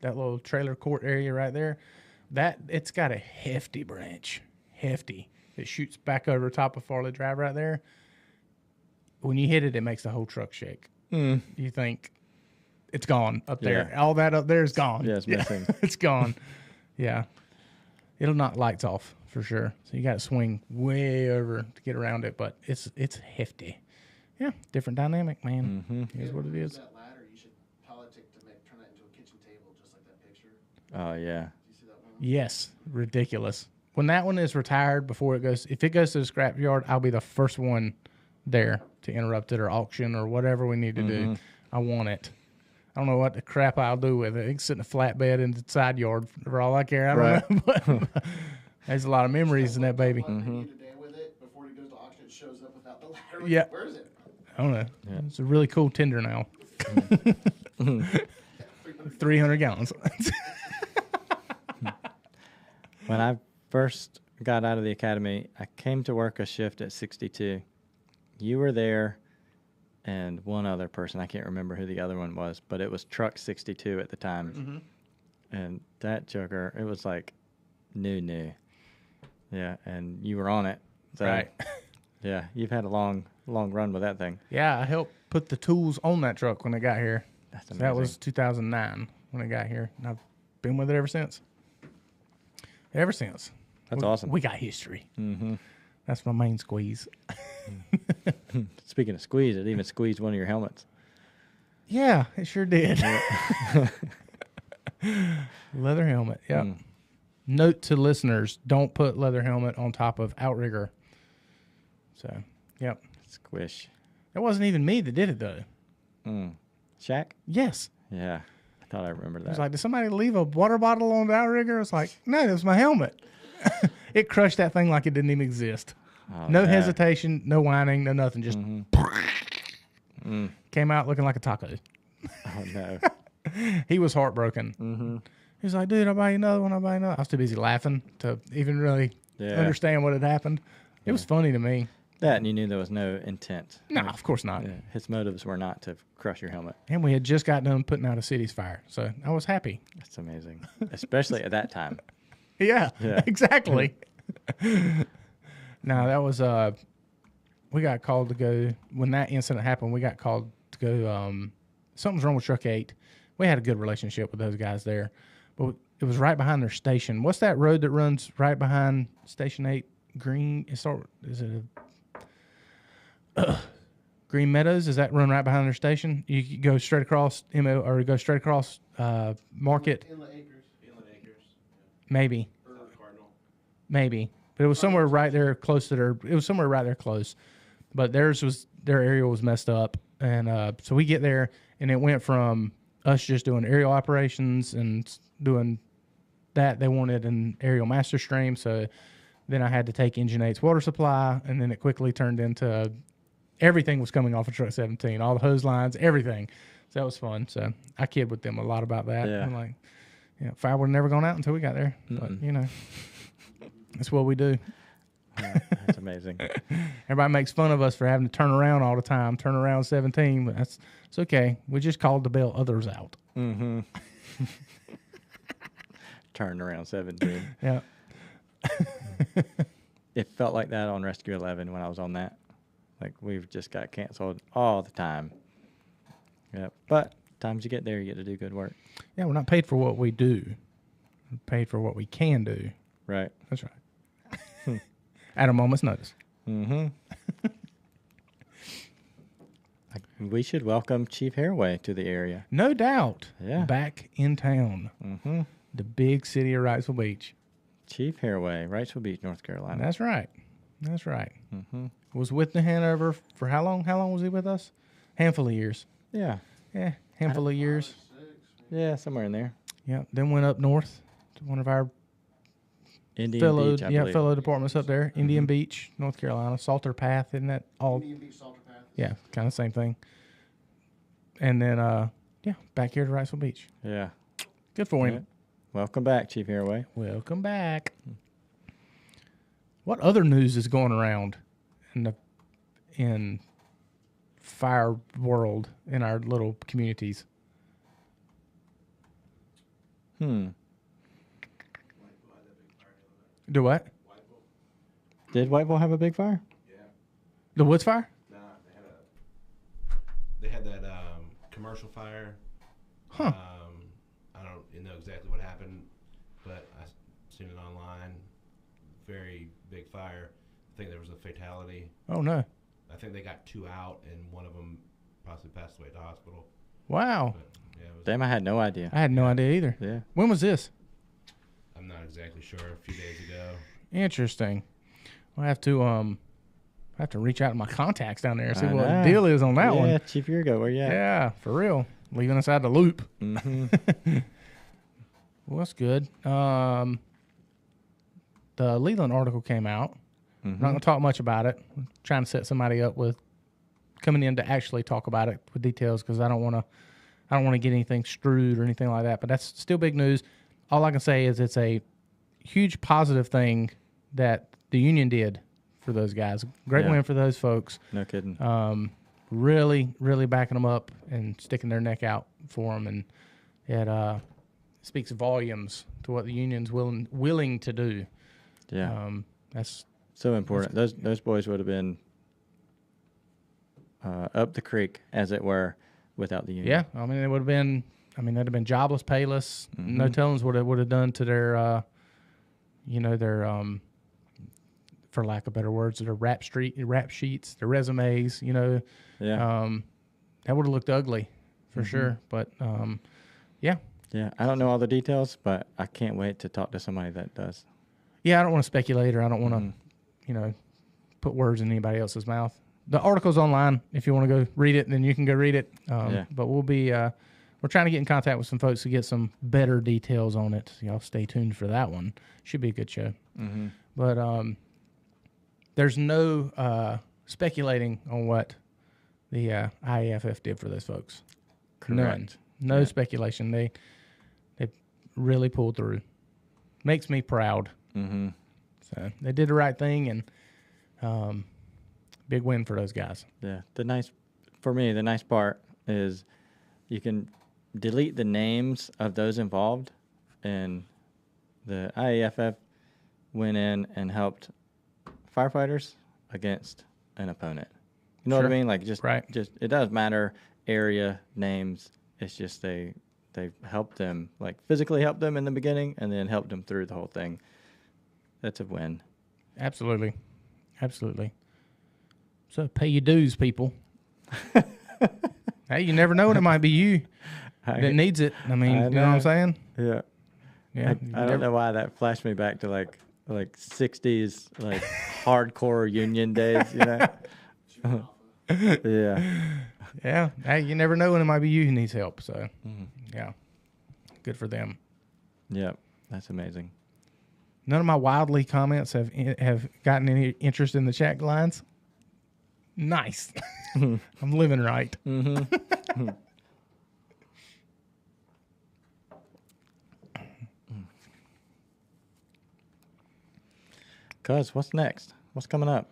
that little trailer court area right there. That it's got a hefty branch, hefty. It shoots back over top of Farley Drive right there. When you hit it, it makes the whole truck shake. Mm. You think it's gone up there. Yeah. All that up there is gone. Yeah, it's missing. It's gone. Yeah. It'll knock lights off for sure. So you got to swing way over to get around it, but it's hefty. Yeah, different dynamic, man. Mm-hmm. Here's what it Use is. that ladder, you should politic to turn that into a kitchen table, just like that picture. Oh, yeah. Do you see that one? Yes, ridiculous. When that one is retired, before it goes, if it goes to the scrap yard, I'll be the first one there to interrupt it or auction or whatever we need to do. I want it. I don't know what the crap I'll do with it. It can sit in a flatbed in the side yard for all I care. I don't know. But there's a lot of memories in that baby. What they need today with it, before it goes to auction, it shows up without the ladder. Yeah. Where is it? I don't know. Yeah. It's a really cool tender now. 300 gallons. When I first got out of the academy, I came to work a shift at 62. You were there and one other person. I can't remember who the other one was, but it was truck 62 at the time. And that jugger, it was like new. Yeah, and you were on it. So, Right. Yeah, you've had a long run with that thing. Yeah, I helped put the tools on that truck when it got here. That's So amazing. that was 2009 when it got here. And I've been with it ever since. Ever since. That's We- awesome. We got history. Mm-hmm. That's my main squeeze. Speaking of squeeze, it even squeezed one of your helmets. Yeah, it sure did. Leather helmet. Yep. Mm. Note to listeners: don't put leather helmet on top of outrigger. So, yep. Squish. It wasn't even me that did it though. Mm. Shaq? Yes. Yeah, I thought I remembered It that. was like, did somebody leave a water bottle on the outrigger? It's like, no, it was my helmet. It crushed that thing like it didn't even exist. Oh, No no. hesitation, no whining, no nothing. Just Mm. came out looking like a taco. Oh, no. He was heartbroken. Mm-hmm. He was like, dude, I'll buy you another one. I'll buy you another. I was too busy laughing to even really Yeah. understand what had happened. It was funny to me. That, and you knew there was no intent. No, of course not. Yeah. His motives were not to crush your helmet. And we had just got done putting out a city's fire. So I was happy. That's amazing. Especially at that time. Yeah, Yeah. exactly. No, that was we got called to go when that incident happened. We got called to go. Something's wrong with Truck 8. We had a good relationship with those guys there, but it was right behind their station. What's that road that runs right behind Station 8? Is it Green Meadows? Does that run right behind their station? You go straight across or go straight across Market, Inlet Acres. Inlet Acres. maybe. Cardinal. Maybe, but it was somewhere right there close to their. It was somewhere right there close, but their area was messed up, and so we get there, and it went from us just doing aerial operations and doing that, they wanted an aerial master stream. So then I had to take Engine 8's water supply, and then it quickly turned into everything was coming off of truck 17, all the hose lines, everything. So that was fun. So I kid with them a lot about that. Yeah. I'm like, fire would have never gone out until we got there. But, that's what we do. That's amazing. Everybody makes fun of us for having to turn around all the time, turn around 17, but it's okay. We just called to bail others out. Mm-hmm. Turn around 17. Yeah. It felt like that on Rescue 11 when I was on that. Like, we've just got canceled all the time. Yeah, but times you get there, you get to do good work. Yeah, we're not paid for what we do. We're paid for what we can do. Right. That's right. At a moment's notice. Mm-hmm. We should welcome Chief Hairway to the area. No doubt. Yeah. Back in town. Mm-hmm. The big city of Wrightsville Beach. Chief Hairway, Wrightsville Beach, North Carolina. That's right. That's right. Mm-hmm. Was with the Hanover for how long? How long was he with us? Handful of years. Yeah. Yeah, handful of years. Yeah, somewhere in there. Yeah. Then went up north to one of our Indian Beach, I believe. fellow departments up there. Indian Beach, North Carolina. Salter Path, isn't that all? Indian Beach Salter Path. Yeah, kind of same thing. And then, back here to Wrightsville Beach. Yeah. Good for him. Yeah. Welcome back, Chief Hairway. Welcome back. What other news is going around in fire world in our little communities? Do what? Did Whiteville have a big fire? The Woods fire? Nah, they had that commercial fire. Huh. I don't know exactly what happened, but I seen it online. Very big fire. I think there was a fatality. Oh, no. I think they got 2 out, and one of them possibly passed away at the hospital. Wow. But, yeah, it was, Damn, I had no idea. I had no idea either. Yeah. When was this? I'm not exactly sure. A few days ago. Interesting. I'll have to reach out to my contacts down there and see I what know. the deal is on that Yeah, one. Chief Yurgo, where you at? Yeah, for real. Leaving us out of the loop. Mm-hmm. Well, that's good. The Leland article came out. I'm not going to talk much about it. I'm trying to set somebody up with coming in to actually talk about it with details because I don't want to get anything screwed or anything like that. But that's still big news. All I can say is it's a huge positive thing that the union did for those guys. Great Yeah. win for those folks. No kidding. Really, really backing them up and sticking their neck out for them, and it speaks volumes to what the union's willing to do. Yeah. That's So important. Those boys would have been up the creek, as it were, without the union. yeah. I mean, it would have been. I mean, they'd have been jobless, payless. No tellings what it would have done to their, for lack of better words, their rap sheets, their resumes. Yeah. That would have looked ugly, for sure. But yeah. Yeah. I don't know all the details, but I can't wait to talk to somebody that does. Yeah, I don't want to speculate or I don't want to, put words in anybody else's mouth. The article's online. If you want to go read it, then you can go read it. But we're trying to get in contact with some folks to get some better details on it. Y'all stay tuned for that one. Should be a good show. Mm-hmm. But there's no speculating on what the IAFF did for those folks. None. Correct. No Yeah. speculation. They really pulled through. Makes me proud. Mm-hmm. So they did the right thing, and big win for those guys. Yeah. The nice part is you can delete the names of those involved, and the IAFF went in and helped firefighters against an opponent. You know what I Sure. mean? Like just it doesn't matter area names. It's just they helped them, like physically helped them in the beginning, and then helped them through the whole thing. That's a win. Absolutely. Absolutely. So pay your dues, people. Hey, you never know when it might be you that needs it. I mean, I you know what I'm know. saying? Yeah. Yeah. I don't know why that flashed me back to like 60s like hardcore union days, you know. Yeah. Yeah. Hey, you never know when it might be you who needs help. So, Mhm. yeah. Good for them. Yeah. That's amazing. None of my wildly comments have gotten any interest in the chat lines. Nice. I'm living right. Cuz, what's next? What's coming up?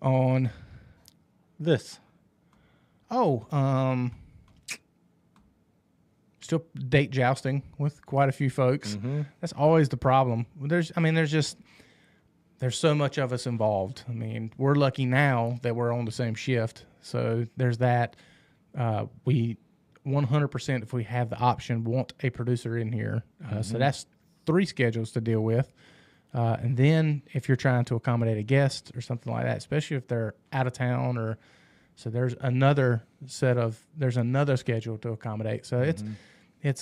On This. Still date jousting with quite a few folks. That's always the problem. There's so much of us involved. I mean, we're lucky now that we're on the same shift. So there's that. We 100%, if we have the option, want a producer in here. So that's 3 schedules to deal with. And then if you're trying to accommodate a guest or something like that, especially if they're out of town so there's another schedule to accommodate. So it's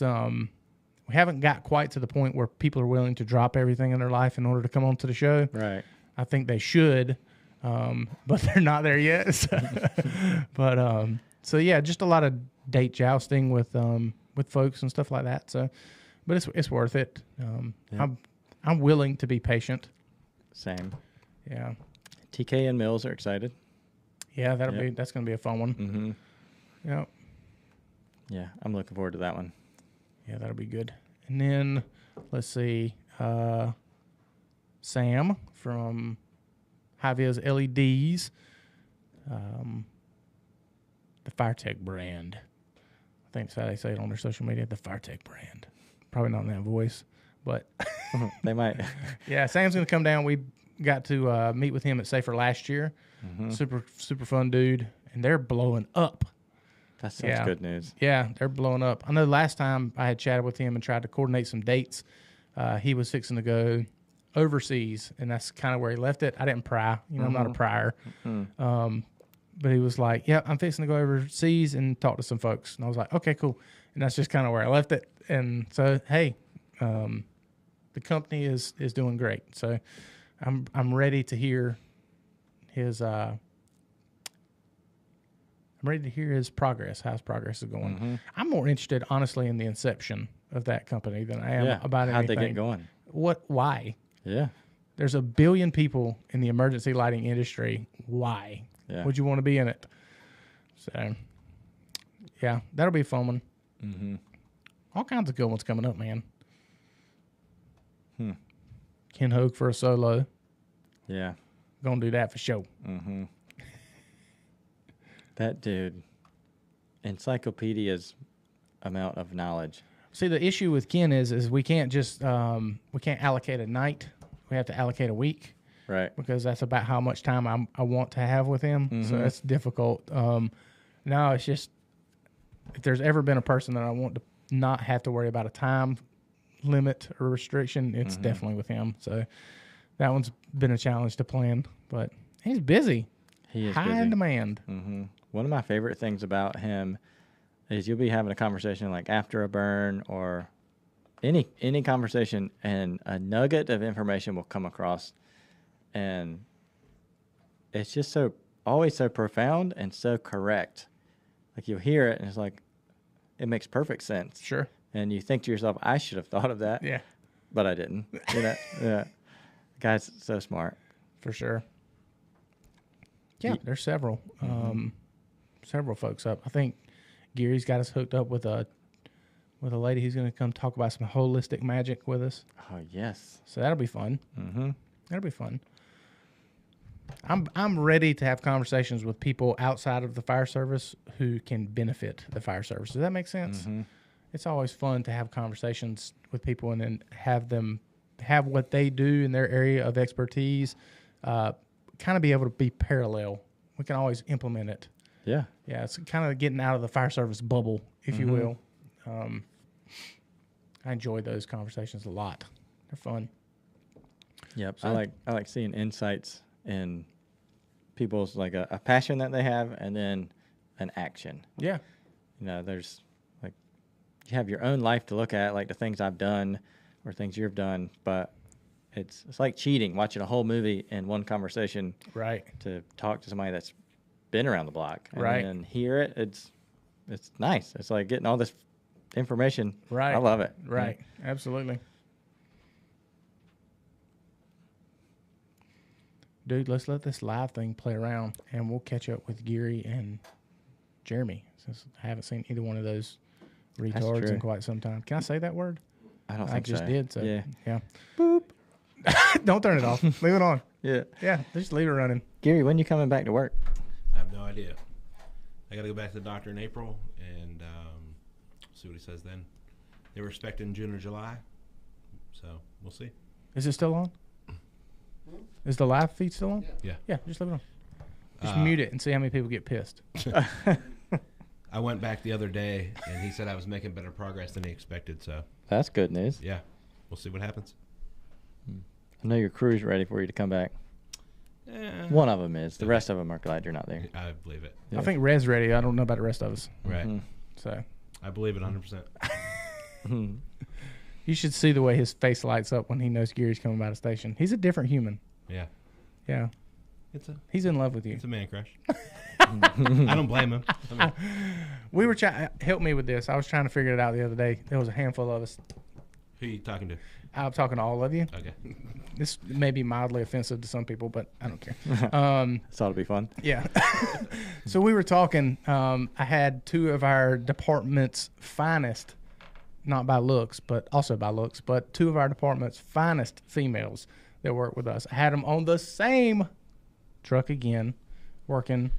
we haven't got quite to the point where people are willing to drop everything in their life in order to come on to the show. Right. I think they should, but they're not there yet. So yeah, just a lot of date jousting with folks and stuff like that. So, but it's worth it. I'm willing to be patient. Same. Yeah. TK and Mills are excited. Yeah, that's gonna be a fun one. Mm-hmm. Yeah. Yeah, I'm looking forward to that one. Yeah, that'll be good. And then let's see, Sam from High-Vis LEDs, the FireTech brand. I think that's how they say it on their social media, the FireTech brand. Probably not in that voice, but They might. yeah, Sam's going to come down. We got to meet with him at Safer last year. Super fun dude, and they're blowing up. That's such good news. Yeah, they're blowing up. I know last time I had chatted with him and tried to coordinate some dates, he was fixing to go overseas, and that's kind of where he left it. I didn't pry. I'm not a prior. But he was like, yeah, I'm fixing to go overseas and talk to some folks. And I was like, okay, cool. And that's just kind of where I left it. And so, hey, the company is doing great. So I'm ready to hear his progress, how his progress is going. I'm more interested, honestly, in the inception of that company than I am about how'd anything. they get going? Why? Yeah. There's 1 billion people in the emergency lighting industry. Why Yeah. would you want to be in it? So, yeah, that'll be a fun one. All kinds of good ones coming up, man. Ken Hogue for a solo. Yeah. Gonna do that for sure. That dude, encyclopedia's amount of knowledge. See, the issue with Ken is we can't just we can't allocate a night. We have to allocate a week. Right. Because that's about how much time I want to have with him. So that's difficult. No, it's just if there's ever been a person that I want to not have to worry about a time limit or restriction, it's definitely with him. So that one's been a challenge to plan, but he's busy. He is high busy. in demand. One of my favorite things about him is you'll be having a conversation like after a burn or any conversation, and a nugget of information will come across, and it's just always so profound and so correct. Like you'll hear it and it's like it makes perfect sense. Sure. And you think to yourself, I should have thought of that. Yeah, But I didn't. Yeah. The guy's so smart. for sure. Yeah, there's several folks up. I think Gary's got us hooked up with a lady who's going to come talk about some holistic magic with us. Oh yes. So that'll be fun. That'll be fun. I'm ready to have conversations with people outside of the fire service who can benefit the fire service. Does that make sense? It's always fun to have conversations with people and then have them have what they do in their area of expertise, kind of be able to be parallel. We can always implement it. Yeah. Yeah, it's kind of getting out of the fire service bubble, if you will. I enjoy those conversations a lot. They're fun. Yep. So- I like seeing insights in people's like a passion that they have and then an action. Yeah. There's like you have your own life to look at, like the things I've done or things you've done, but it's like cheating, watching a whole movie in one conversation Right. to talk to somebody that's been around the block and Right. then hear it. It's nice. It's like getting all this information. Right. I love it. Right. Absolutely. dude, let's let this live thing play around, and we'll catch up with Gary and Jeremy, since I haven't seen either one of those retards true. in quite some time. Can I say that word? I don't I think just so. did. So Yeah. Boop. Don't turn it off. Leave it on. Yeah. Yeah, just leave it running. Gary, when you coming back to work? I have no idea. I got to go back to the doctor in April and see what he says then. They were expecting June or July, so we'll see. Is it still on? Is the live feed still on? Yeah. Yeah, just leave it on. Just Uh, mute it and see how many people get pissed. I went back the other day, and he said I was making better progress than he expected. So, That's good news. yeah, we'll see what happens. I know your crew's ready for you to come back. One of them is. The rest of them are glad you're not there. I believe it. Yeah. I think Red's ready. I don't know about the rest of us. Right. Mhm. So I believe it 100%. you should see the way his face lights up when he knows Gary's coming by the station. He's a different human. Yeah. Yeah. It's a He's in love with you. it's a man crush. I don't blame him. I mean, We were trying. Help me with this. I was trying to figure it out the other day. There was a handful of us. who are you talking to? I'm talking to all of you. Okay. This may be mildly offensive to some people, but I don't care. This ought to be fun. Yeah. So we were talking. I had two of our department's finest, not by looks, but also by looks, but two of our department's finest females that work with us. I had them on the same truck again, working,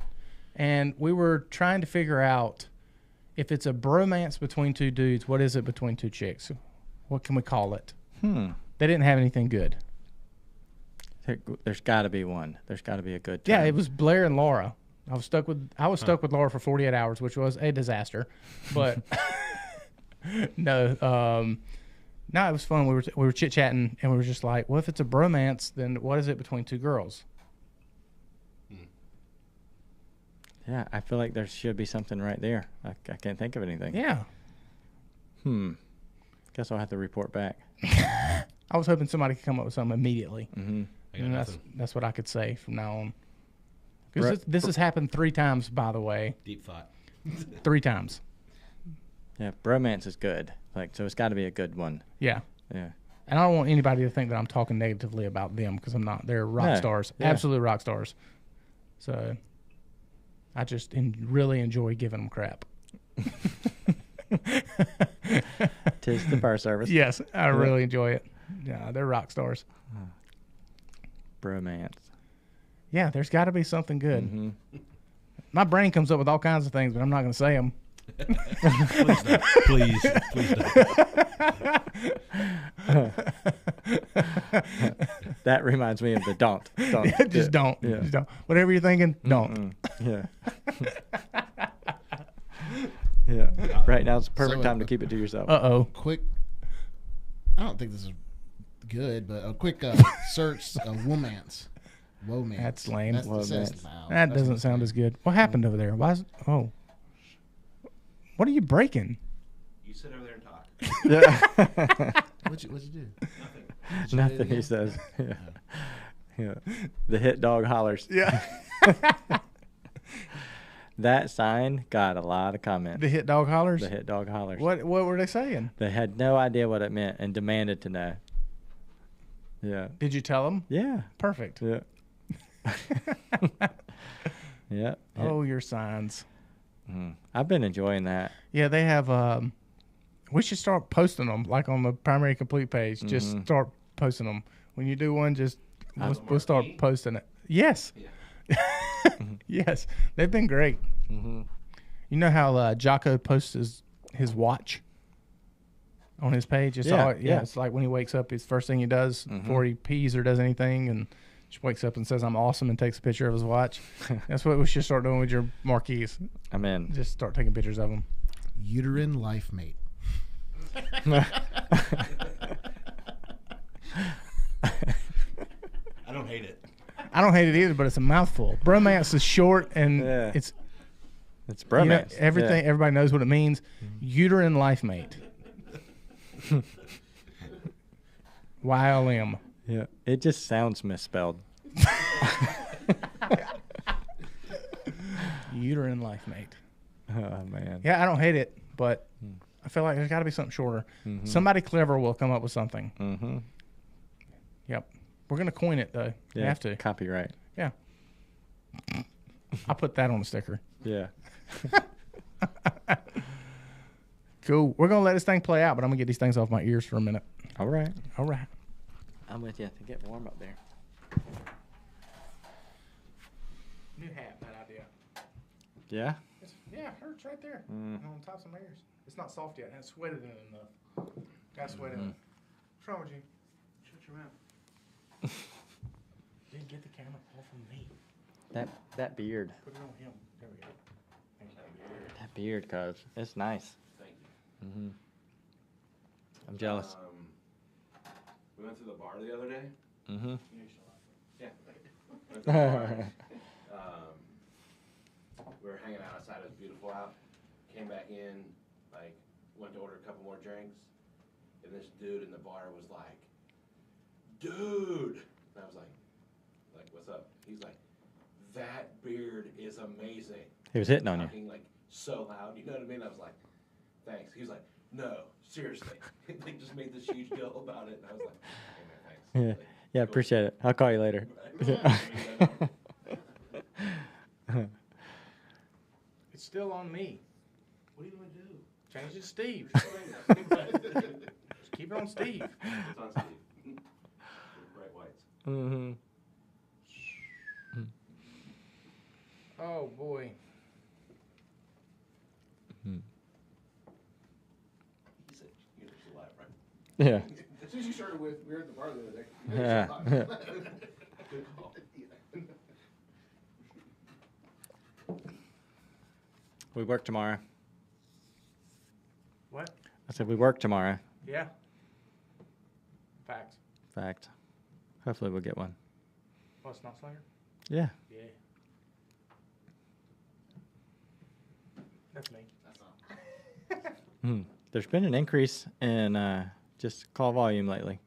and we were trying to figure out if it's a bromance between two dudes, what is it between two chicks? What can we call it? They didn't have anything good. There's got to be one. There's got to be a good Yeah, term. it was Blair and Laura. I was stuck with Laura for 48 hours, which was a disaster. But no, it was fun. We were chit chatting, and we were just like, "Well, if it's a bromance, then what is it between two girls?" Yeah, I feel like there should be something right there. I can't think of anything. Yeah, Guess I'll have to report back. I was hoping somebody could come up with something immediately. Mm-hmm. I got And nothing. that's what I could say from now on. Because Right. this has happened 3 times, by the way. Deep thought. 3 times. Yeah, bromance is good. Like, so it's got to be a good one. Yeah. Yeah. And I don't want anybody to think that I'm talking negatively about them, because I'm not. They're rock No, stars, yeah. absolute rock stars. So I just really enjoy giving them crap. Tis the fire service. Yes, I really enjoy it. Yeah, they're rock stars. Bromance. Yeah, there's got to be something good. Mm-hmm. My brain comes up with all kinds of things, but I'm not going to say them. Please don't. That reminds me of the don't. Don't. Just don't. Yeah. Just don't. Whatever you're thinking, don't. Yeah. Yeah. Right now it's the perfect So, time to keep it to yourself. Uh-oh. Quick. I don't think this is good, but a quick search of womance. Womance. That's lame. That's, Womance. wow, That that's doesn't sound as good. What happened over there? Why is, oh. What are you breaking? You sit over there and talk. Yeah. What'd you do? Nothing he says. Yeah. Yeah. The hit dog hollers. Yeah. That sign got a lot of comments. The hit dog hollers? The hit dog hollers. What were they saying? They had no idea what it meant and demanded to know. Yeah. Did you tell them? Yeah. Perfect. Yeah. Yeah. Oh, your signs. I've been enjoying that. Yeah, they have. We should start posting them, like on the Primary Complete page. Just start posting them. When you do one, just we'll start posting it. Yes. Yes, they've been great. Mm-hmm. You know how Jocko posts his watch on his page? It's Yeah, all, yeah. It's like when he wakes up, it's first thing he does before he pees or does anything, and just wakes up and says, "I'm awesome," and takes a picture of his watch. That's what we should start doing with your marquees. I'm in. Just start taking pictures of them. Uterine life mate. I don't hate it. I don't hate it either, but it's a mouthful. Bromance is short and Yeah. it's It's you know, bromance. everything. Yeah. Everybody knows what it means. Uterine life mate. YLM. Yeah. It just sounds misspelled. Uterine life mate. Oh, man. Yeah, I don't hate it, but I feel like there's got to be something shorter. Somebody clever will come up with something. Mm-hmm. Yep. We're gonna coin it though. We have to. Copyright. Yeah. I'll put that on the sticker. Yeah. Cool. We're gonna let this thing play out, but I'm gonna get these things off my ears for a minute. All right. All right. I'm with you. To get warm up there. New hat, that idea. Yeah. Yeah, hurts right there. Mm. On top of some ears. It's not soft yet. I haven't sweated in it enough. Got sweated in it. What's wrong with you? Shut your mouth. Didn't get the camera off of me. That beard. Put it on him. There we go. Thank you. That beard, cuz it's nice. Thank you. Mm-hmm. I'm jealous. We went to the bar the other day. Mm-hmm. Yeah. Went to the bar. We were hanging out outside. It was beautiful out. Came back in, like, went to order a couple more drinks. And this dude in the bar was like, dude. And I was like, what's up? He's like, that beard is amazing. He was hitting on you. Talking, like, so loud. You know what I mean? I was like, thanks. He was like, no, seriously. Like, just made this huge deal about it. And I was like, hey, man, thanks. Yeah. Like, Yeah. cool. Appreciate it. I'll call you later. It's still on me. What are you going to do? Change it to Steve. Just keep it on Steve. It's on Steve. Bright whites. Mm-hmm. Oh boy. Hmm. He said, you're still alive, right? Yeah. As soon as you started with, we were at the bar the other day. Yeah. Good call. We work tomorrow. What? I said we work tomorrow. Yeah. Facts. Fact. Hopefully we'll get one. Oh, it's not Slinger? Yeah. Yeah. That's me. That's not. There's been an increase in just call volume lately.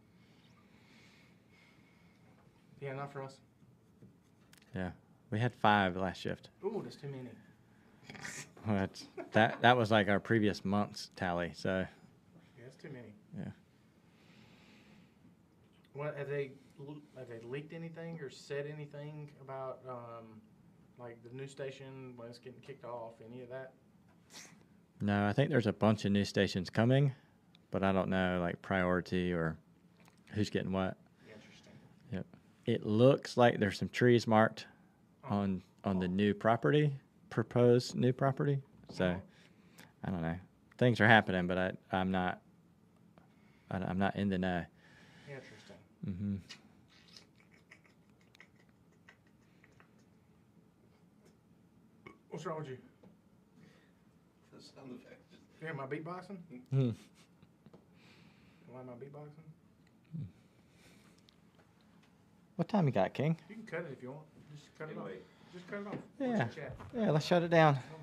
Yeah, not for us. Yeah. We had 5 last shift. Ooh, that's too many. That was like our previous month's tally. So Yeah, that's too many. yeah. What have they leaked anything or said anything about like the news station when it's getting kicked off? Any of that? No, I think there's a bunch of news stations coming, but I don't know like priority or who's getting what. Interesting. Yep. It looks like there's some trees marked on the new property, proposed new property. So I don't know. Things are happening, but I'm not in the know. Interesting. Mm-hmm. What's wrong with you? The sound effect. You hear my beatboxing? Hmm. Why am I beatboxing? What time you got, King? You can cut it if you want. Just cut it off. Anyway. Just cut it off. Yeah. What's your chat? Yeah, let's shut it down. No